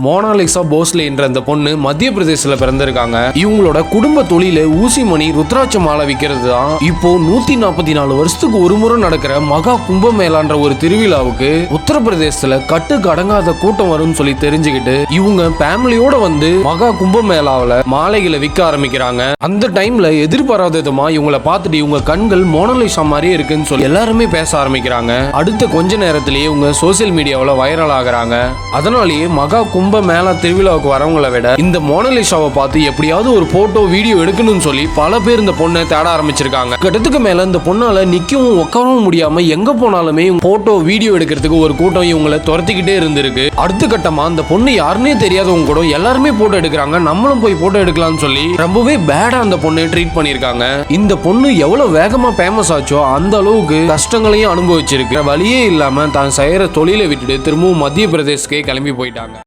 Mona Lisa Bhosale என்ற அந்த பொண்ணு மத்திய பிரதேசத்துல பிறந்திருக்காங்க. இவங்களோட குடும்ப தொழில ஊசிமணி ருத்ராட்ச மாலை விற்கிறது தான். இப்போ 144 வருஷத்துக்கு ஒரு முறை நடக்கிற மகா கும்பமேளான்ற ஒரு திருவிழாவுக்கு உத்தரப்பிரதேசத்துல கட்டுக்கு அடங்காத கூட்டம் வரும்னு சொல்லி தெரிஞ்சுக்கிட்டு இவங்க ஃபேமிலியோட வந்து மகா கும்பமேளாவில மாலைகளை விற்க ஆரம்பிக்கிறாங்க. அந்த டைம்ல எதிர்பாராத விதமா இவங்களை பார்த்துட்டு இவங்க கண்கள் மோனாலிசா மாதிரியே இருக்குன்னு சொல்லி எல்லாருமே பேச ஆரம்பிக்கிறாங்க. அடுத்த கொஞ்ச நேரத்திலேயே இவங்க சோசியல் மீடியாவில் வைரல் ஆகுறாங்க. அதனாலேயே மகா கும்ப மேளா திருவிழாவுக்கு வரவங்களை விட இந்த மோனாலிசாவை பார்த்து எப்படியாவது ஒரு போட்டோ வீடியோ எடுக்கணும்னு சொல்லி பல பேர் இந்த பொண்ணை தேட ஆரம்பிச்சிருக்காங்க. கட்டத்துக்கு மேல இந்த பொண்ணால நிக்கவும் உட்காரவும் முடியாம எங்க போனாலுமே போட்டோ வீடியோ எடுக்கிறதுக்கு ஒரு கூட்டம் இவங்களை துரத்திக்கிட்டே இருந்திருக்கு. அடுத்த கட்டமா இந்த பொண்ணு யாருன்னே தெரியாதவங்க கூட எல்லாருமே போட்டோ எடுக்கிறாங்க, நம்மளும் போய் போட்டோ எடுக்கலாம்னு சொல்லி ரொம்பவே பேடா அந்த பொண்ணை ட்ரீட் பண்ணிருக்காங்க. இந்த பொண்ணு எவ்வளவு வேகமா ஃபேமஸ் ஆச்சோ அந்த அளவுக்கு கஷ்டங்களையும் அனுபவிச்சிருக்கு. வழியே இல்லாம தான் செய்யற தொழிலை விட்டுட்டு திரும்பவும் மத்திய பிரதேசக்கே கிளம்பி போயிட்டாங்க.